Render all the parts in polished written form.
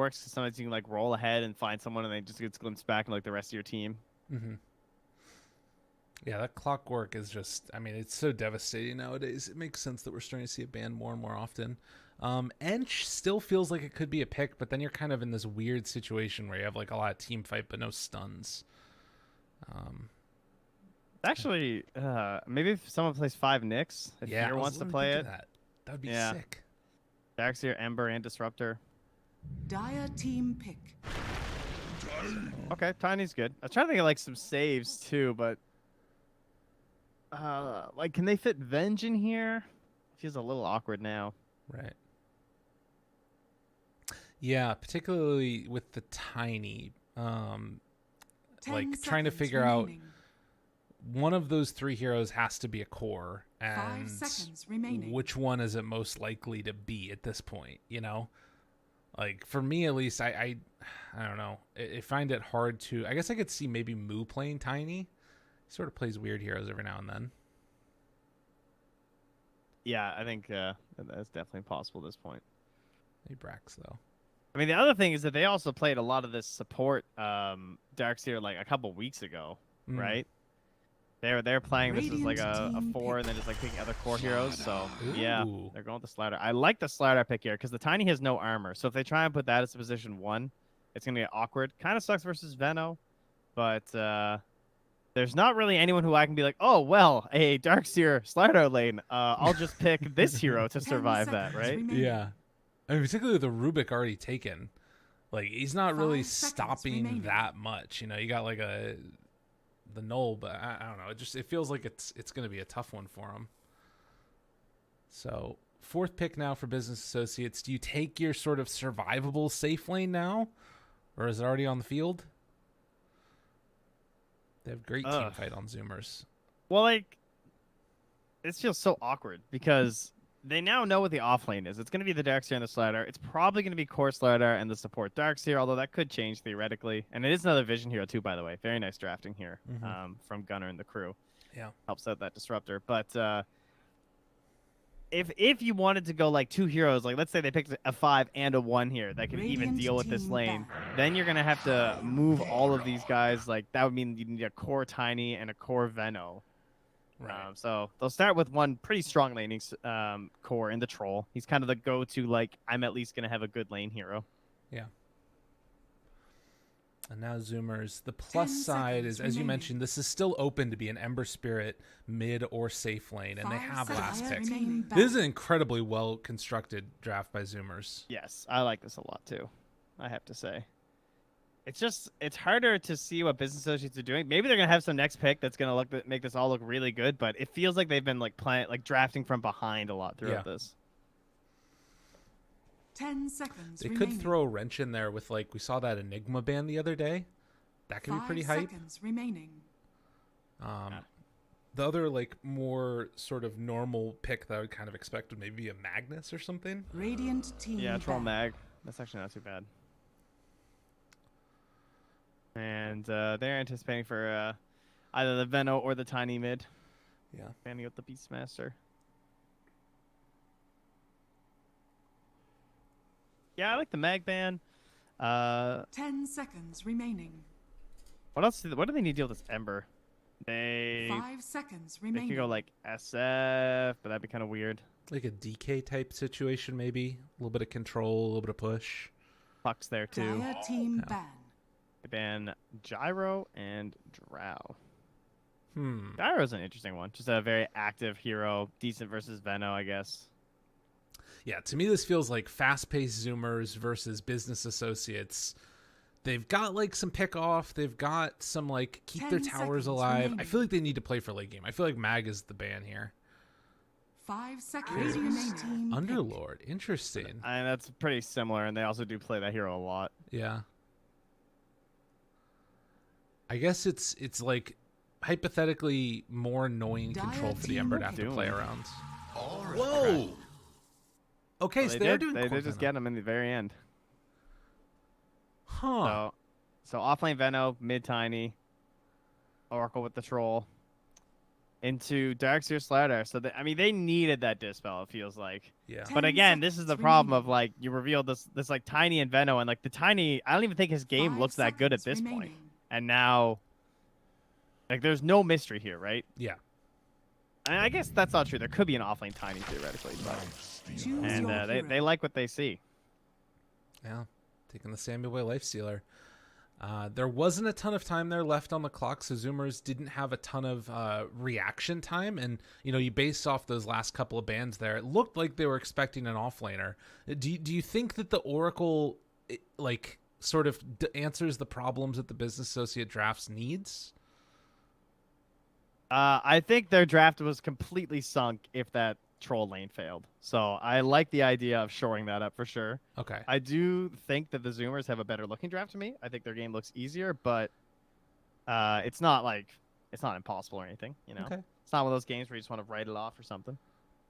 works. Sometimes you can like roll ahead and find someone, and they just gets glimpsed back in like the rest of your team. Mm-hmm. Yeah, that clockwork is just, I mean, it's so devastating nowadays. It makes sense that we're starting to see it banned more and more often. Ench still feels like it could be a pick, but then you're kind of in this weird situation where you have like a lot of team fight, but no stuns. Actually, maybe if someone plays 5 Nyx, if Yeah, Fear I was wants to literally play thinking it. that would be Yeah. sick. Darkseer, Ember, and Disruptor. Dire team pick. Okay, Tiny's good. I was trying to think of like some saves too, but like can they fit Venge in here? Feels a little awkward now. Right. Yeah, particularly with the Tiny. Like trying to figure out one of those 3 heroes has to be a core, and 5 seconds remaining. which one is it most likely to be at this point, you know? Like for me at least, I don't know. I find it hard to. I guess I could see maybe Moo playing Tiny. He sort of plays weird heroes every now and then. Yeah, I think that's definitely possible at this point. Maybe Brax though. I mean, the other thing is that they also played a lot of this support Darkseer like a couple weeks ago, right? They're playing this as like a 4 and then just like picking other core heroes. So yeah, they're going with the Slider. I like the Slider pick here because the Tiny has no armor. So if they try and put that as a position 1, it's gonna get awkward. Kind of sucks versus Veno, but there's not really anyone who I can be like, oh well, a Darkseer Slider lane. I'll just pick this hero to survive that, right? Yeah. I mean, particularly with the Rubik already taken, like he's not really stopping that much. You know, you got like the null, but I don't know. It feels like it's going to be a tough one for him. So 4th pick now for Business Associates. Do you take your sort of survivable safe lane now, or is it already on the field? They have great team fight on Zoomers. Well, like this feels so awkward because they now know what the off lane is. It's going to be the Darkseer and the Slider. It's probably going to be Core Slider and the support Darkseer, although that could change theoretically. And it is another Vision hero too, by the way. Very nice drafting here from Gunnar and the crew. Yeah, helps out that Disruptor. But if you wanted to go like 2 heroes, like let's say they picked a 5 and a 1 here that could even deal with this lane, then you're going to have to move all of these guys. Like that would mean you need a Core Tiny and a Core Veno. Right. So they'll start with one pretty strong laning core in the Troll. He's kind of the go-to, like, I'm at least going to have a good lane hero. Yeah. And now Zoomers. The plus side is, as you mentioned, this is still open to be an Ember Spirit mid or safe lane, and they have last pick. This is an incredibly well-constructed draft by Zoomers. Yes, I like this a lot, too, I have to say. It's harder to see what Business Associates are doing. Maybe they're gonna have some next pick that's gonna make this all look really good, but it feels like they've been like drafting from behind a lot throughout this. 10 seconds. They could throw a wrench in there with like we saw that Enigma ban the other day. That could be pretty hype. 5 seconds remaining. The other like more sort of normal pick that I would kind of expect would maybe be a Magnus or something. Radiant team. Yeah, Troll Mag. That's actually not too bad. And they're anticipating for either the Veno or the Tiny mid. Yeah. Banning out the Beastmaster. Yeah, I like the Mag ban. 10 seconds remaining. What else? What do they need to deal with this Ember? 5 seconds remaining. They could go like SF, but that'd be kind of weird. Like a DK type situation, maybe. A little bit of control, a little bit of push. Puck's there too. Dire team ban. They ban Gyro and Drow. Gyro's an interesting one. Just a very active hero. Decent versus Veno, I guess. Yeah, to me this feels like fast-paced Zoomers versus Business Associates. They've got like some pick off. They've got some like keep their towers alive. Remaining. I feel like they need to play for late game. I feel like Mag is the ban here. 5 seconds remaining. Underlord, interesting. And that's pretty similar, and they also do play that hero a lot. Yeah. I guess it's like hypothetically more annoying control for the Ember to have to play around. Whoa. Okay, so they're doing. They just get them in the very end. Huh. So offlane Veno, mid Tiny, Oracle with the Troll. into Darkseer Slider. So I mean, they needed that dispel. It feels like. Yeah. But again, this is the problem of like you revealed this like Tiny Inveno, and like the Tiny, I don't even think his game 5 looks that good at seconds this point. remaining. And now, like, there's no mystery here, right? Yeah. And I guess that's not true. There could be an offlane Tiny theoretically, but Choose and your they hero. like what they see. Yeah. Taking the Samuel Way Lifestealer. There wasn't a ton of time there left on the clock, so Zoomers didn't have a ton of reaction time. And, you know, you based off those last couple of bans there, it looked like they were expecting an offlaner. Do you think that the Oracle, like, sort of answers the problems that the Business Associate drafts needs? I think their draft was completely sunk if that troll lane failed. So I like the idea of shoring that up for sure. Okay. I do think that the Zoomers have a better looking draft to me. I think their game looks easier, but it's not impossible or anything, you know. Okay. It's not one of those games where you just want to write it off or something.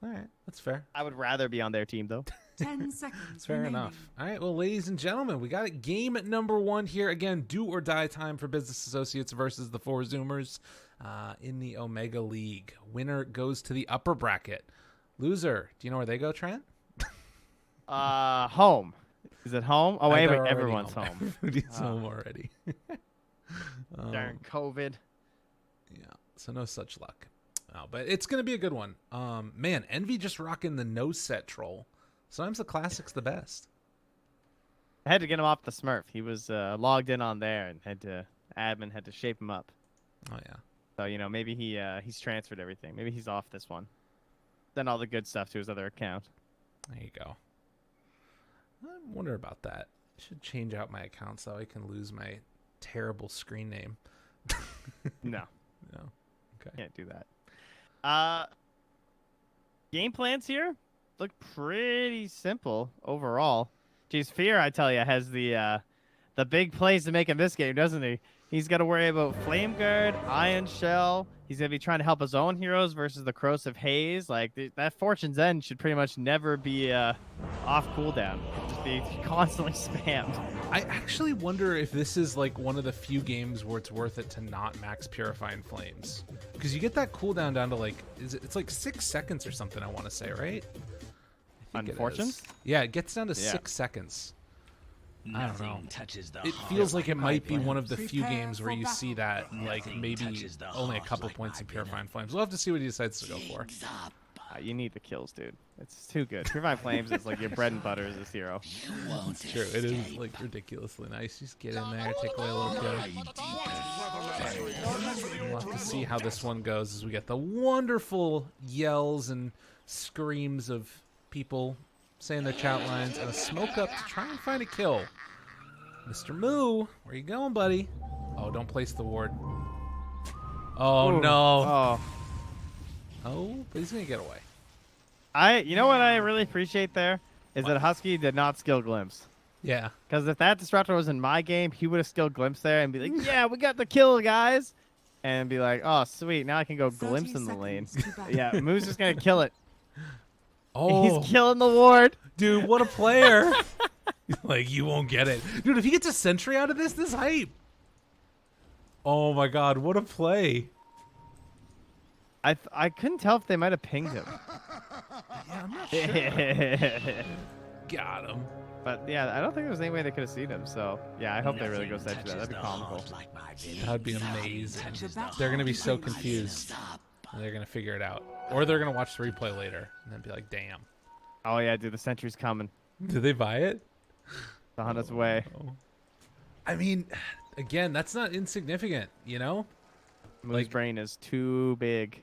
All right. That's fair. I would rather be on their team though. 10 seconds Fair remaining. enough. All right, well, ladies and gentlemen, we got it. Game number 1 here. Again, do or die time for Business Associates versus the 4 Zoomers in the Omega League. Winner goes to the upper bracket. Loser, do you know where they go, Trent? Home. Is it home? Oh, wait, They're already everyone's home. Everybody's home already. Darn COVID. Yeah, so no such luck. Oh, but it's going to be a good one. Man, Envy just rocking the no set troll. Sometimes the classic's the best. I had to get him off the Smurf. He was logged in on there and admin had to shape him up. Oh, yeah. So, you know, maybe he's transferred everything. Maybe he's off this one. Then all the good stuff to his other account. There you go. I wonder about that. I should change out my account so I can lose my terrible screen name. No, No. Okay. can't do that. Game plans here look pretty simple overall. Geez, Fear, I tell you, has the big plays to make in this game, doesn't he? He's got to worry about Flame Guard, Iron Shell. He's going to be trying to help his own heroes versus the Corrosive Haze. Like, that Fortune's End should pretty much never be off cooldown. Just be constantly spammed. I actually wonder if this is like one of the few games where it's worth it to not max Purifying Flames. Because you get that cooldown down to like, it's like 6 seconds or something, I want to say, right? I think it Unfortunate? is. Yeah, it gets down to Yeah. 6 seconds. I don't know. Touches the It heart feels like it of might be my one of the few Prepare games where for you see that, like, Nothing maybe touches the only a heart couple like points in my Purifying venom. Flames. We'll have to see what he decides to go for. Kings up. You need the kills, dude. It's too good. Purifying Flames is like your bread and butter as this hero. You won't It's true. It is, like, ridiculously nice. Just get in there, take away a little kill. We'll have to see how this one goes as we get the wonderful yells and screams of people saying their chat lines and a smoke up to try and find a kill. Mr. Moo, where you going, buddy? Oh, don't place the ward. Oh, Ooh. no. Oh. Oh, but he's going to get away. You know what I really appreciate there is that Husky did not skill glimpse. Yeah. Because if that disruptor was in my game, he would have skilled glimpse there and be like, "Yeah, we got the kill, guys," and be like, "Oh, sweet, now I can go 30 glimpse in the lane." seconds to battle. Yeah, Moo's just gonna kill it. Oh, He's killing the ward. dude, what a player. Like, you won't get it. Dude, if he gets a sentry out of this hype. Oh, my God, what a play. I couldn't tell if they might have pinged him. Yeah, I'm not sure. But Got him. yeah, I don't think there was any way they could have seen him. So yeah, I hope they really go side to that. That'd be comical. That'd be amazing. They're going to be so confused. And they're going to figure it out. Or they're going to watch the replay later and then be like, damn. Oh yeah, dude, the sentry's coming. Did they buy it? It's on its way. I mean, again, that's not insignificant, you know? Moo's brain is too big.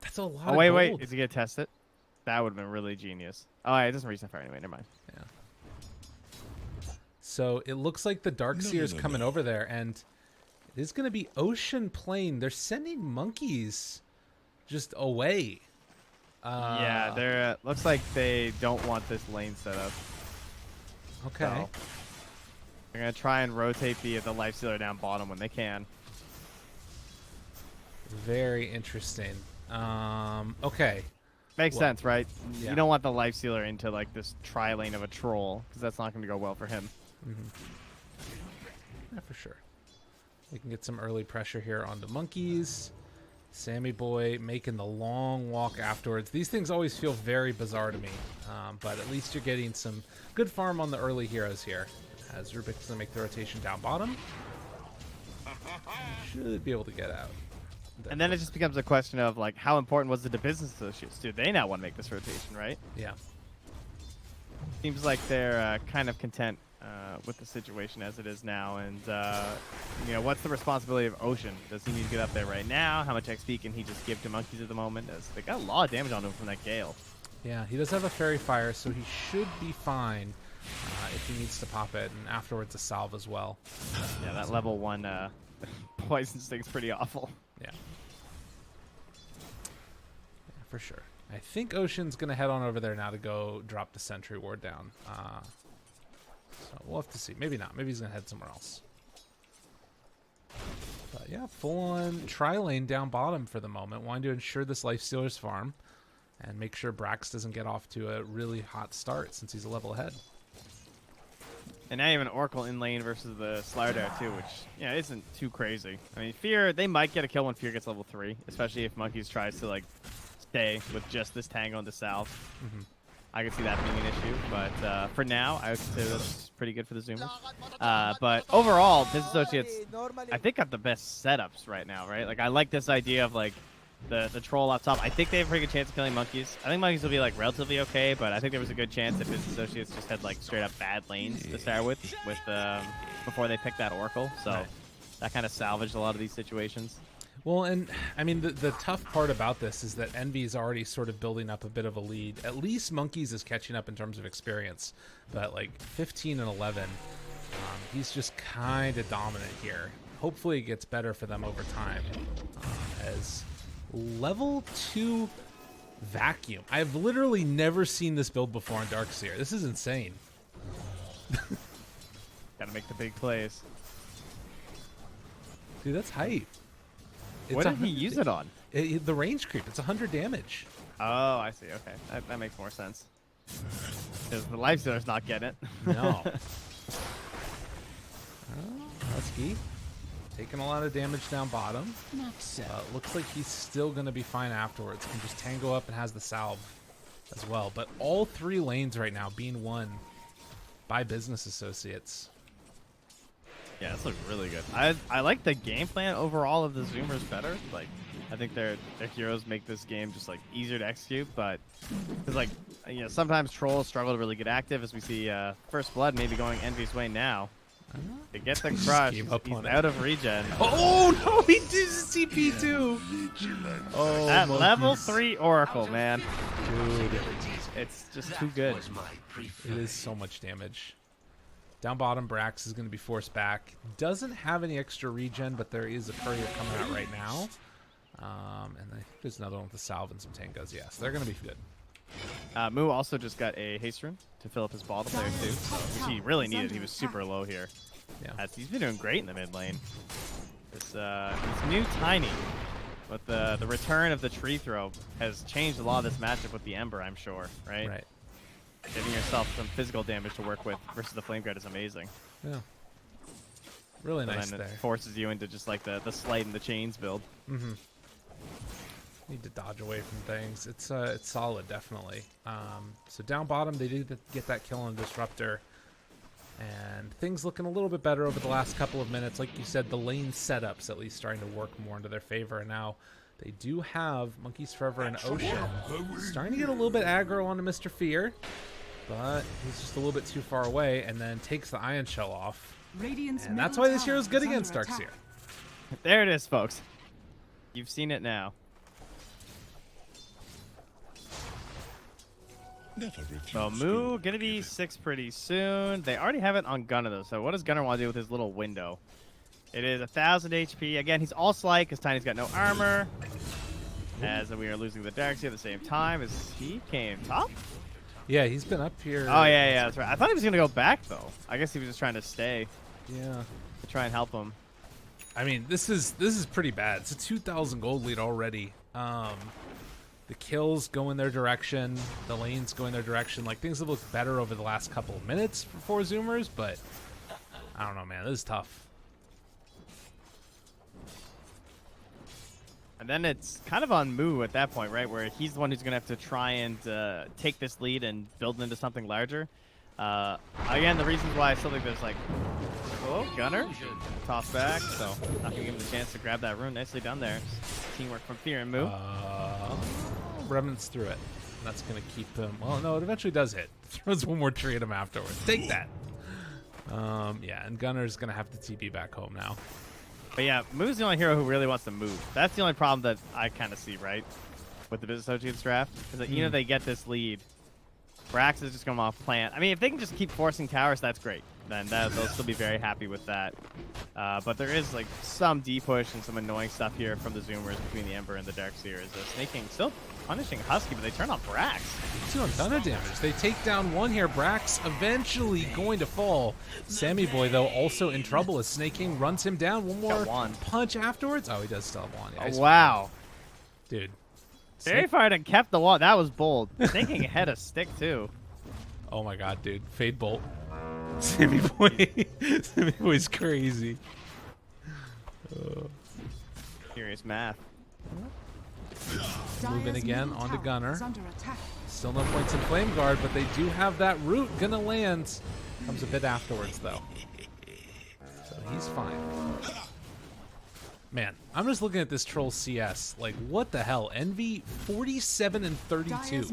That's a lot Oh of wait, gold. wait, is he gonna test it? That would have been really genius. Oh, yeah, it doesn't reset fire anyway. Never mind. Yeah. So it looks like the Darkseer's coming over there, and it is going to be Ocean Plain. They're sending monkeys just away. Yeah, they're looks like they don't want this lane set up. Okay. So they're gonna try and rotate the Lifestealer down bottom when they can. Very interesting. Okay. Makes Well, sense, right? yeah. You don't want the Lifestealer into like this tri lane of a troll because that's not gonna go well for him. Yeah, for sure. We can get some early pressure here on the monkeys. Sammy Boy making the long walk afterwards. These things always feel very bizarre to me, but at least you're getting some good farm on the early heroes here. As Rubik's going to make the rotation down bottom. Should be able to get out. And then it just becomes a question of, like, how important was it to business associates? Do they now want to make this rotation, right? Yeah. Seems like they're kind of content with the situation as it is now. And, you know, what's the responsibility of Ocean? Does he need to get up there right now? How much XP can he just give to Monkeys at the moment? As they got a lot of damage on him from that Gale. Yeah, he does have a Fairy Fire, so he should be fine if he needs to pop it. And afterwards a salve as well. Yeah, that level 1 poison sting's pretty awful. Yeah. For sure. I think Ocean's going to head on over there now to go drop the Sentry Ward down. So we'll have to see. Maybe not. Maybe he's going to head somewhere else. But yeah, full-on tri-lane down bottom for the moment. Wanting to ensure this Lifestealer's farm and make sure Brax doesn't get off to a really hot start since he's a level ahead. And now you have an Oracle in lane versus the Slider too, which, yeah, isn't too crazy. I mean, Fear, they might get a kill when Fear gets level 3, especially if Monkeys tries to, like, stay with just this Tango and the South. I could see that being an issue, but for now, I would consider this pretty good for the Zoomers. But overall, Business Associates, I think, got the best setups right now, right? Like, I like this idea of, like, the troll up top. I think they have a pretty good chance of killing Monkeys. I think Monkeys will be, like, relatively okay, but I think there was a good chance that Business Associates just had, like, straight up bad lanes to start with before they picked that Oracle. So that kind of salvaged a lot of these situations. Well, and I mean, the tough part about this is that Envy is already sort of building up a bit of a lead. At least Monkeys is catching up in terms of experience, but like 15 and 11, he's just kind of dominant here. Hopefully it gets better for them over time. As level 2 Vacuum. I've literally never seen this build before in Darkseer. This is insane. Gotta make the big plays. Dude, that's hype. What did he use it on? The range creep. It's 100 damage. Oh, I see. Okay. That makes more sense. Because the Lifestealer's not getting it. No. Husky taking a lot of damage down bottom. Looks like he's still going to be fine afterwards. Can just tango up and has the salve as well. But all 3 lanes right now being won by Business Associates. Yeah, this looks really good. I like the game plan overall of the Zoomers better. Like, I think their heroes make this game just, like, easier to execute. But, because, like, you know, sometimes trolls struggle to really get active, as we see First Blood maybe going Envy's way now. To get the crush, he's out of regen. Oh, no, he did CP too. Oh, that Monkeys. level 3 Oracle, man. Dude, it's just too good. It is so much damage. Down bottom, Brax is going to be forced back. Doesn't have any extra regen, but there is a courier coming out right now. And I think there's another one with the salve and some tangos. Yes, they're going to be good. Moo also just got a haste rune to fill up his bottle there too, which he really needed. He was super low here. Yeah. He's been doing great in the mid lane. This new Tiny, with the return of the tree throw, has changed a lot of this matchup with the Ember, I'm sure, right? Right. Giving yourself some physical damage to work with versus the Flame Guard is amazing. Yeah. Really But nice then there. it forces you into just like the Slight and the Chains build. Need to dodge away from things. It's solid, definitely. So down bottom, they did get that kill on Disruptor. And things looking a little bit better over the last couple of minutes. Like you said, the lane setups at least starting to work more into their favor. And now they do have Monkeys Forever and Ocean starting to get a little bit aggro onto Mr. Fear. But he's just a little bit too far away and then takes the Ion Shell off. And that's why this hero is good against Darkseer. There it is, folks. You've seen it now. So Moo gonna be 6 pretty soon. They already have it on Gunner though. So what does Gunner want to do with his little window? It is 1,000 HP. Again, he's all Slight because Tiny's got no armor. As we are losing the Darkseer at the same time as he came top. Yeah, he's been up here. Oh yeah, that's right. I thought he was gonna go back though. I guess he was just trying to stay. Yeah. To try and help him. I mean, this is pretty bad. It's a 2,000 gold lead already. The kills go in their direction. The lanes go in their direction. Like, things have looked better over the last couple of minutes for Zoomers, but I don't know, man. This is tough. And then it's kind of on Moo at that point, right? Where he's the one who's going to have to try and take this lead and build into something larger. Again, the reasons why I still think there's like, oh, Gunner, toss back. So not going to give him the chance to grab that rune. Nicely done there. Teamwork from Fear and Moo. Remnants through it. That's going to keep him. Well, no, it eventually does hit. Throws one more tree at him afterwards. Take that. Yeah, and Gunner's going to have to TP back home now. But yeah, Moo's the only hero who really wants to move. That's the only problem that I kind of see, right? With the Business Associates draft. Is that, you know, they get this lead. Brax is just going off plant. I mean, if they can just keep forcing towers, that's great. Then they'll still be very happy with that. But there is like some D-push and some annoying stuff here from the Zoomers between the Ember and the Darkseer. Snake King still punishing Husky, but they turn on Brax. Doing a ton of damage. They take down one here. Brax eventually going to fall. Sammy Boy, though, also in trouble as Snake King runs him down. One more punch afterwards. Oh, he does still have one. Yeah, oh, wow. Dude. Very fired and kept the wall. That was bold. Snake King had a stick, too. Oh, my God, dude. Fade Bolt. Sammy Boy. Sammy Boy's crazy. Serious math. Move in again onto Gunner. Still no points in Flame Guard, but they do have that root gonna land. Comes a bit afterwards, though. So he's fine. Man, I'm just looking at this Troll CS. Like, what the hell? Envy 47 and 32.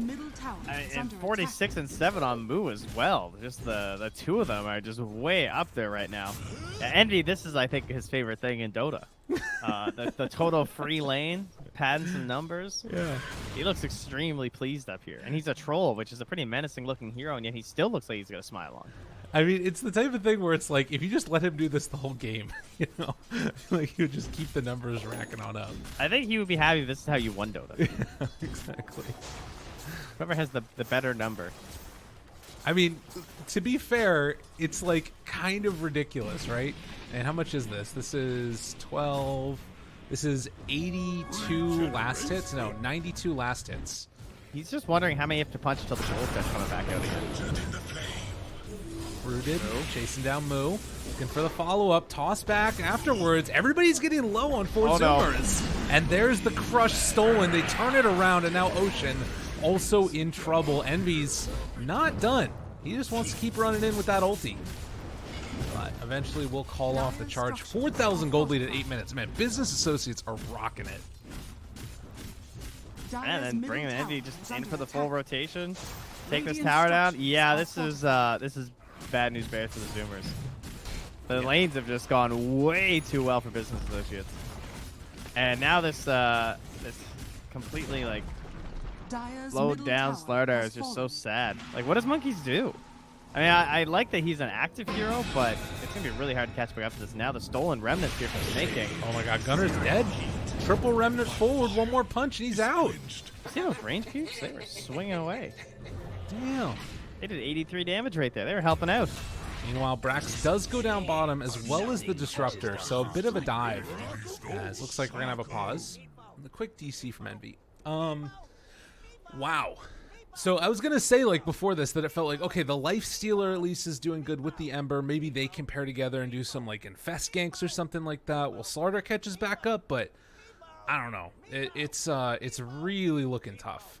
And 46 and 7 on Moo as well. Just the two of them are just way up there right now. Envy, this is, I think, his favorite thing in Dota. The total free lane, padding some numbers. Yeah. He looks extremely pleased up here. And he's a troll, which is a pretty menacing looking hero, and yet he still looks like he's going to smile on. I mean, it's the type of thing where it's like, if you just let him do this the whole game, you know, like he would just keep the numbers racking on up. I think he would be happy if this is how you won Dota. Yeah, exactly. Whoever has the better number. I mean, to be fair, it's like kind of ridiculous, right? And how much is this? This is 12. This is 82 last hits. No, 92 last hits. He's just wondering how many you have to punch until the goldfish coming back out again. Rooted, chasing down Moo, looking for the follow-up, toss back afterwards. Everybody's getting low on four Zoomers. No. And there's the crush stolen. They turn it around, and now Ocean also in trouble. Envy's not done. He just wants to keep running in with that ulti. But eventually we'll call off the charge. 4,000 gold lead at 8 minutes. Man, Business Associates are rocking it. And then bringing the Envy just in for the full rotation. Take this tower down. Yeah, this is bad news bears for the Zoomers. The lanes have just gone way too well for Business Associates. And now this completely like slowed down Slardar is just so sad. Like, what does Monkeys do? I mean, I like that he's an active hero, but it's going to be really hard to catch back up to this. Now the stolen remnants here from Snake King. Oh my god, Gunner's dead. Triple remnant forward, one more punch, and he's out. See those range cubes? They were swinging away. Damn. They did 83 damage right there. They were helping out. Meanwhile, Brax does go down bottom as well as the Disruptor, so a bit of a dive. As looks like we're going to have a pause. The quick DC from Envy. Wow. So I was going to say, like, before this, that it felt like, okay, the Life Stealer at least is doing good with the Ember. Maybe they can pair together and do some, like, infest ganks or something like that. Well, Slardar catches back up, but I don't know. It's really looking tough.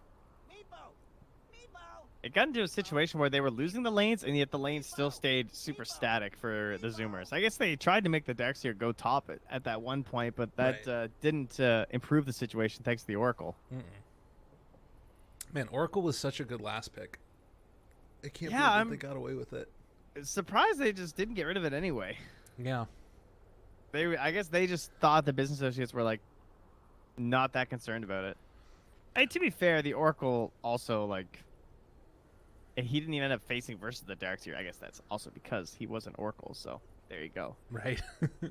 It got into a situation where they were losing the lanes, and yet the lanes still stayed super static for the Zoomers. I guess they tried to make the Darkseer go top at that one point, but that didn't improve the situation thanks to the Oracle. Man, Oracle was such a good last pick. I can't believe that they got away with it. Surprised they just didn't get rid of it anyway. Yeah. I guess they just thought the Business Associates were, like, not that concerned about it. And to be fair, the Oracle also, like... He didn't even end up facing versus the Darkseer. I guess that's also because he was an Oracle, so there you go. Right.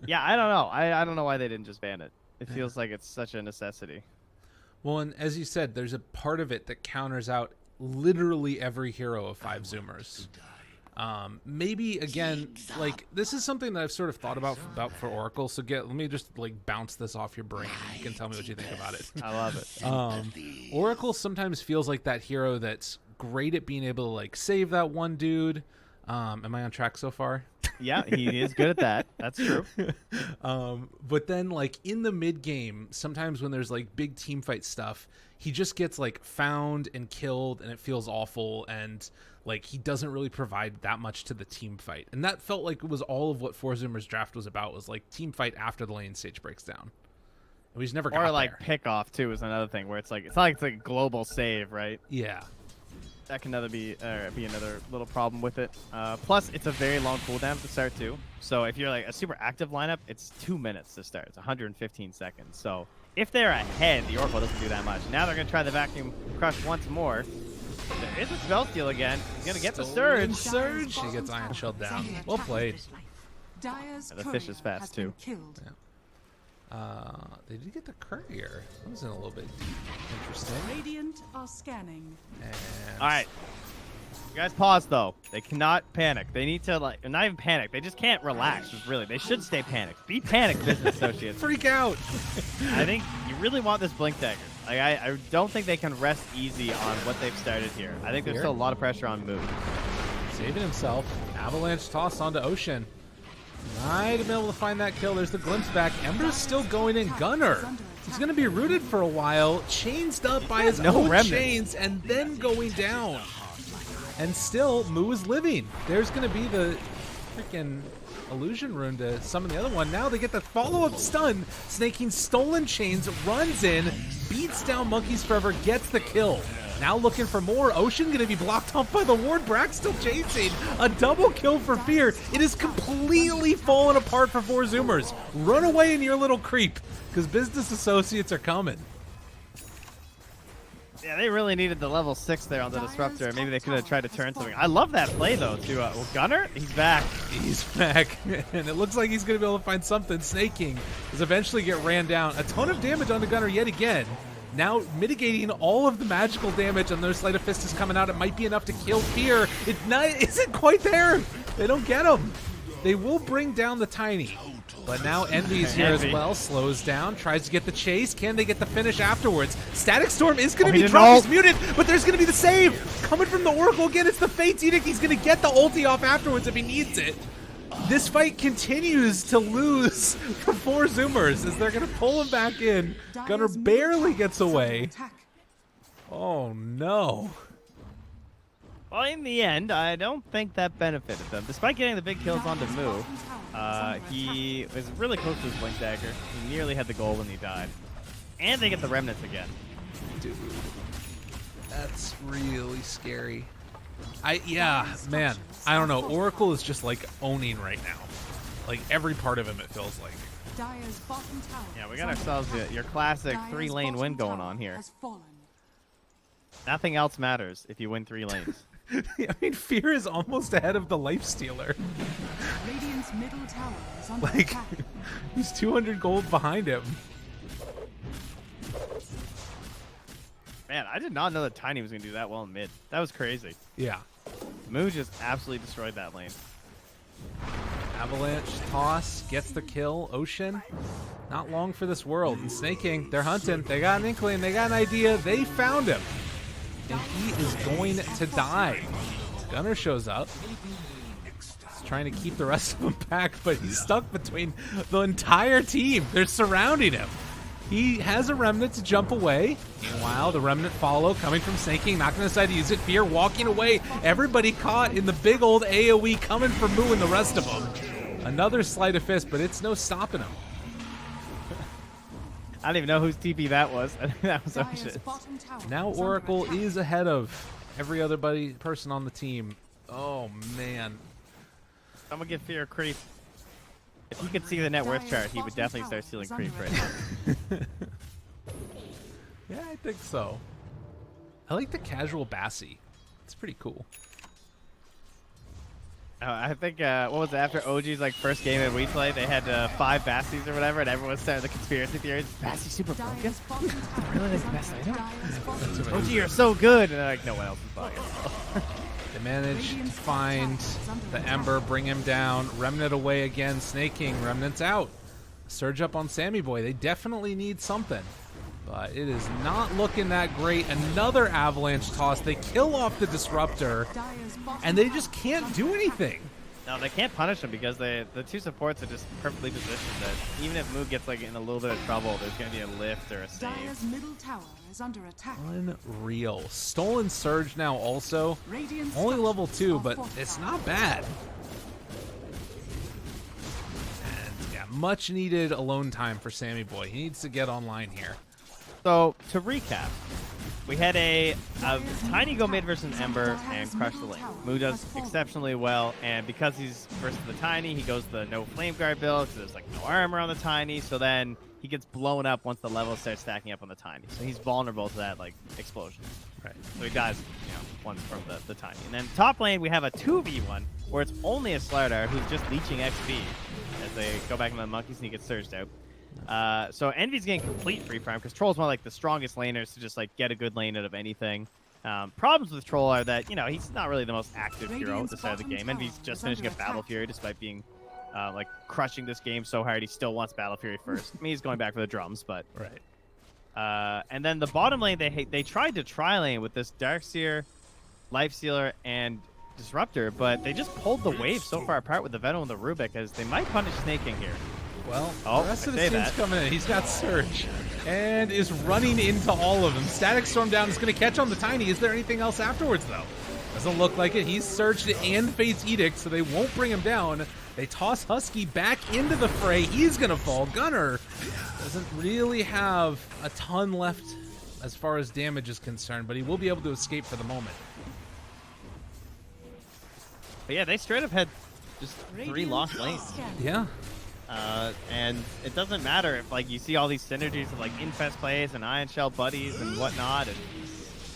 Yeah, I don't know. I don't know why they didn't just ban it. It feels like it's such a necessity. Well, and as you said, there's a part of it that counters out literally every hero of 5 Zoomers. Maybe, again, like, this is something that I've sort of thought about for Oracle, so let me just, like, bounce this off your brain. You can tell me what you think about it. I love it. Oracle sometimes feels like that hero that's great at being able to, like, save that one dude, Am I on track so far? Yeah, he is good at that. That's true. But then like in the mid game, sometimes when there's like big team fight stuff, he just gets like found and killed, and it feels awful, and like he doesn't really provide that much to the team fight. And that felt like it was all of what ForZoomer's draft was about, was like team fight after the lane stage breaks down. And we just never got Or like there. pick off too is another thing where it's not like it's like a global save, right? Yeah. That can be another little problem with it. Plus, it's a very long cooldown to start too. So if you're like a super active lineup, it's 2 minutes to start. It's 115 seconds. So if they're ahead, the Oracle doesn't do that much. Now they're gonna try the vacuum crush once more. There is a spell steal again. He's gonna get the surge. Surge. He gets Iron Shelled down. Well played. The fish is fast too. Yeah. They did get the courier. That was in a little bit interesting. Radiant are scanning. And All right. You guys pause though. They cannot panic. They need to like not even panic. They just can't relax. Really, they should stay panicked. Be panicked, business associates. freak out. I think you really want this blink dagger. Like I don't think they can rest easy on what they've started here. I think there's Here. still a lot of pressure on Moo. Saving himself. Avalanche toss onto Ocean. Might have been able to find that kill. There's the glimpse back. Ember's still going in. Gunner. He's going to be rooted for a while. Chainsed up by his no own remnants. chains and then going down. And still, Moo is living. There's going to be the freaking illusion rune to summon the other one. Now they get the follow-up stun. Snaking stolen chains, runs in, beats down Monkeys Forever, gets the kill. Now looking for more. Ocean going to be blocked off by the ward. Brack still chasing. A double kill for Fear. It is completely fallen apart for ForZoomers. Run away in your little creep, because business associates are coming. Yeah, they really needed the level 6 there on the disruptor. Maybe they could have tried to turn something. I love that play though to well, Gunner. He's back. He's back, and it looks like he's going to be able to find something. Snaking is eventually get ran down. A ton of damage on the Gunner yet again. Now mitigating all of the magical damage, and their Sleight of Fist is coming out. It might be enough to kill Fear. It isn't quite there. They don't get him. They will bring down the Tiny. But now Envy is here as well. Slows down, tries to get the chase. Can they get the finish afterwards? Static Storm is going to be dropped. He's muted, but there's going to be the save. Coming from the Oracle again, it's the Fate's Edict. He's going to get the ulti off afterwards if he needs it. This fight continues to lose for ForZoomers as they're going to pull him back in. Gunner barely gets away. Oh, no. Well, in the end, I don't think that benefited them. Despite getting the big kills onto Moo, he was really close to his blink dagger. He nearly had the goal when he died. And they get the remnants again. Dude, that's really scary. Man, I don't know. Oracle is just like owning right now. Like every part of him, it feels like. Yeah, we got ourselves your classic 3-lane win going on here. Nothing else matters if you win 3 lanes. I mean, Fear is almost ahead of the Lifestealer. Radiant's middle tower is under Like, attack. he's 200 gold behind him. Man, I did not know that Tiny was going to do that well in mid. That was crazy. Yeah. Moo just absolutely destroyed that lane. Avalanche toss gets the kill. Ocean, not long for this world. And Snaking, they're hunting. They got an inkling. They got an idea. They found him. And he is going to die. Gunner shows up. He's trying to keep the rest of them back, but he's stuck between the entire team. They're surrounding him. He has a remnant to jump away. Meanwhile, the remnant follow coming from Snaking. Not going to decide to use it. Fear walking away. Everybody caught in the big old AoE coming for Moo and the rest of them. Another Sleight of Fist, but it's no stopping him. I don't even know whose TP that was. I think that was Ocean's. Now Oracle is ahead of every other person on the team. Oh, man. I'm going to give Fear a creep. If he could see the net worth chart, he would definitely start stealing creep right now. Yeah, I think so. I like the casual Bassi. It's pretty cool. I think, what was it, after OG's like first game at WePlay, they had 5 Bassies or whatever, and everyone started the conspiracy theories. Bassi super broken? Really like the best item? OG, you're so good! And they're like, no one else is buying it. They managed to find the Ember, bring him down. Remnant away again. Snaking. Remnant's out. Surge up on Sammy Boy. They definitely need something. But it is not looking that great. Another avalanche toss. They kill off the disruptor, and they just can't do anything. No, they can't punish him because the two supports are just perfectly positioned that even if Moog gets like in a little bit of trouble, there's going to be a lift or a save. Dire's middle tower is under attack. Unreal. Stolen Surge now also. Radiant's Only level structures 2, are but fortified. it's not bad. And yeah, much needed alone time for Sammy Boy. He needs to get online here. So to recap, we had a Tiny go mid versus Ember and crush the lane. Moo does exceptionally well, and because he's versus the Tiny, he goes the no flame guard build because there's like no armor on the Tiny. So then he gets blown up once the levels start stacking up on the Tiny. So he's vulnerable to that like explosion. Right. So he dies, once from the Tiny. And then top lane we have a 2v1 where it's only a Slardar who's just leeching XP as they go back into the monkeys and he gets surged out. So Envy's getting complete free farm because Troll's one of like the strongest laners to just like get a good lane out of anything. Problems with Troll are that he's not really the most active hero at this side of the game. Envy's just finishing a Battle Fury despite being like crushing this game so hard. He still wants Battle Fury first. I mean, he's going back for the drums, but right. And then the bottom lane they tried to tri-lane with this Darkseer, Lifestealer, and Disruptor, but they just pulled the wave so far apart with the Venom and the Rubik as they might punish Snaking here. Well, the rest of the team's coming in. He's got Surge and is running into all of them. Static Storm down is going to catch on the Tiny. Is there anything else afterwards, though? Doesn't look like it. He's surged and Fate's Edict, so they won't bring him down. They toss Husky back into the fray. He's going to fall. Gunner doesn't really have a ton left as far as damage is concerned, but he will be able to escape for the moment. But yeah, they straight up had just 3 lost lanes. Yeah. And it doesn't matter if like you see all these synergies of like Infest plays and Iron Shell buddies and whatnot, and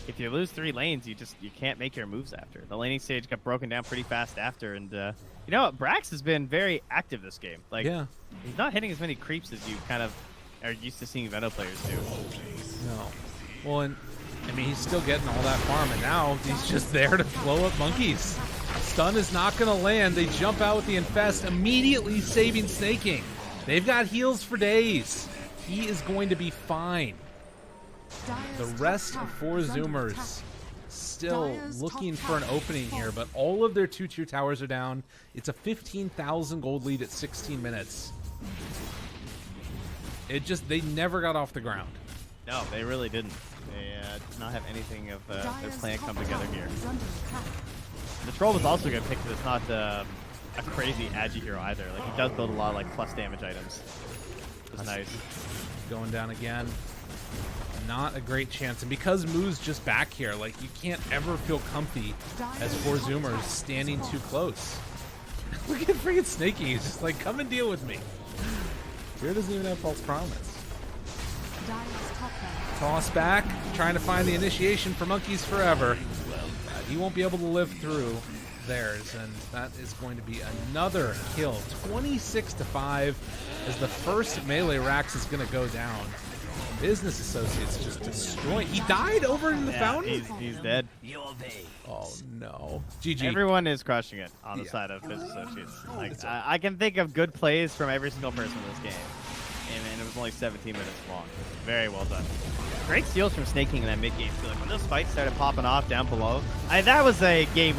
if you lose 3 lanes, you can't make your moves after. The laning stage got broken down pretty fast after, and Brax has been very active this game. Like, he's not hitting as many creeps as you kind of are used to seeing Venom players do. No. Well, and I mean, he's still getting all that farm, and now he's just there to blow up monkeys. Stun is not going to land. They jump out with the Infest, immediately saving Snaking. They've got heals for days. He is going to be fine. The rest of 4 Zoomers still looking for an opening here, but all of their 2-tier towers are down. It's a 15,000 gold lead at 16 minutes. They never got off the ground. No, they really didn't. They did not have anything of their plan come together here. The Troll was also a good pick because it's not a crazy agi hero either. Like, he does build a lot of like plus damage items. It's nice. Going down again. Not a great chance. And because Moo's just back here, like, you can't ever feel comfy as 4 Zoomers standing too close. Look at freaking Snaky. He's just like, come and deal with me. Fear doesn't even have false promise. Toss back, trying to find the initiation for Monkeys Forever. He won't be able to live through theirs, and that is going to be another kill. 26-5 as the first melee Rax is going to go down. Business Associates just destroyed. He died over in the fountain? He's dead. Oh, no. GG. Everyone is crushing it on the side of Business Associates. Like, I can think of good plays from every single person in this game. And it was only 17 minutes long. Very well done. Great steals from Snaking in that mid game. Like, when those fights started popping off down below, that was a game